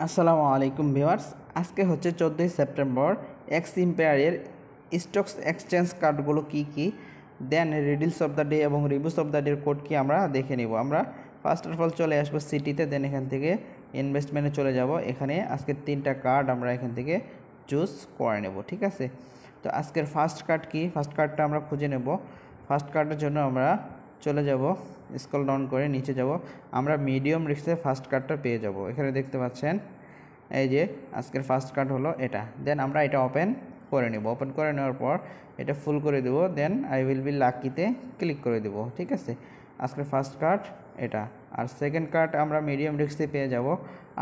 আসসালামু আলাইকুম ভিউয়ার্স, আজকে হচ্ছে 14ই সেপ্টেম্বর। এক্স ইম্পায়ারের স্টকস এক্সচেঞ্জ কার্ডগুলো কি দেন রিডিলস অফ দ্য ডে এবং রিভিউস অফ দ্য ডের কোড কি আমরা দেখে নিব। আমরা ফার্স্ট অফ অল চলে আসবো সিটিতে, দেন এখান থেকে ইনভেস্টমেন্টে চলে যাব। এখানে আজকের 3টা কার্ড আমরা এখান থেকে চুজ করে নেব, ঠিক আছে। তো আজকের ফার্স্ট কার্ড কি, ফার্স্ট কার্ডটা আমরা খুঁজে নেব। ফার্স্ট কার্ডের জন্য আমরা চলে যাব, স্ক্রল ডাউন করে নিচে যাব, আমরা মিডিয়াম রিস্কে ফার্স্ট কার্ডটা পেয়ে যাব। এখানে দেখতে পাচ্ছেন এই যে আজকের ফার্স্ট কার্ড হলো এটা। দেন আমরা এটা ওপেন করে নেব। ওপেন করে নেওয়ার পর এটা ফুল করে দেব, দেন আই উইল বি লাকিতে ক্লিক করে দেব, ঠিক আছে। আজকের ফার্স্ট কার্ড এটা। আর সেকেন্ড কার্ড আমরা মিডিয়াম রিস্কে পেয়ে যাব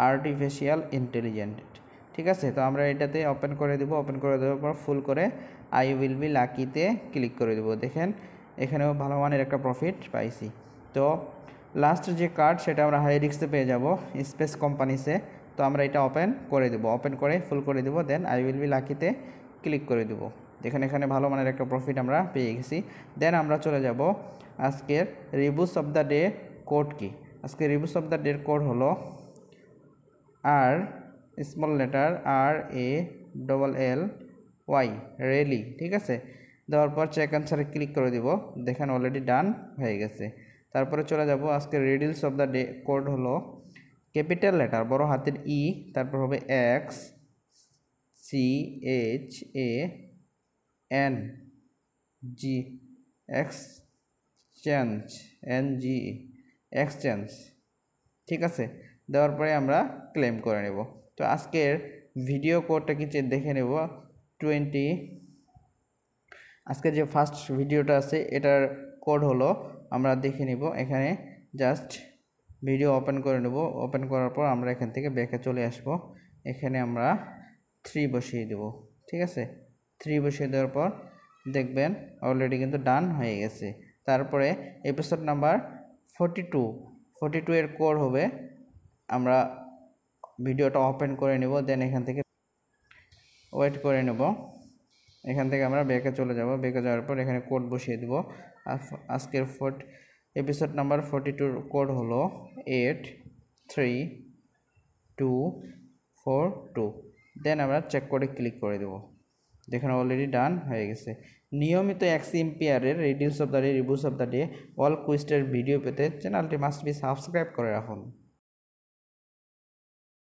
আর্টিফিশিয়াল ইন্টেলিজেন্ট, ঠিক আছে। তো আমরা এটাতে ওপেন করে দেব। ওপেন করে দেওয়ার পর ফুল করে আই উইল বি লাকিতে ক্লিক করে দেব। দেখেন এখানেও ভালো মানের একটা প্রফিট পাইছি। তো লাস্ট যে কার্ড সেটা আমরা হাই রিস্কে পেয়ে যাব স্পেস কোম্পানিসে। তো আমরা এটা ওপেন করে দেব, ওপেন করে ফুল করে দেব, দেন আই উইল বি লাকিতে ক্লিক করে দেব। দেখেন এখানে ভালো মানের একটা প্রফিট আমরা পেয়ে গেছি। দেন আমরা চলে যাব আজকের reviews of the day code কি। আজকে রিভিউস অফ দ্য ডের কোড হলো আর স্মল লেটার RALLY রেলি, ঠিক আছে। দেওয়ার পর চেক অ্যান্সারে ক্লিক করে দিব। দেখেন অলরেডি ডান হয়ে গেছে। তারপরে চলে যাব আজকে রিডিলস অফ দ্য ডে কোড হলো ক্যাপিটাল লেটার বড় হাতের ই, তারপর হবে XCHANG এক্সচেঞ্জ, ঠিক আছে। দেওয়ার পরে আমরা ক্লেম করে নেব। তো আজকের ভিডিও কোডটা কি দেখে নেব। আজকের যে ফার্স্ট ভিডিওটা আছে এটার কোড হলো আমরা দেখে নিব। এখানে জাস্ট ভিডিও ওপেন করে নেব। ওপেন করার পর আমরা এখান থেকে ব্যাকে চলে আসব। এখানে আমরা 3 বসিয়ে দেব, ঠিক আছে। 3 বসিয়ে দেওয়ার পর দেখবেন অলরেডি কিন্তু ডান হয়ে গেছে। তারপরে এপিসোড নাম্বার 42 এর কোড হবে, আমরা ভিডিওটা ওপেন করে নেব। দেন এখান থেকে ওয়েট করে নেব। এখান থেকে আমরা ব্যাকে চলে যাব। ব্যাকে যাওয়ার পর এখানে কোড বসিয়ে দেব। আজকের এপিসোড নাম্বার 42 কোড হলো 83242। দেন আমরা চেক করে ক্লিক করে দেব। দেখেন অলরেডি ডান হয়ে গেছে। নিয়মিত এক্স ইম্পায়ারের riddles of the day, reviews of the day, all কুইস্টের ভিডিও পেতে চ্যানেলটি মাস্ট বি সাবস্ক্রাইব করে রাখুন।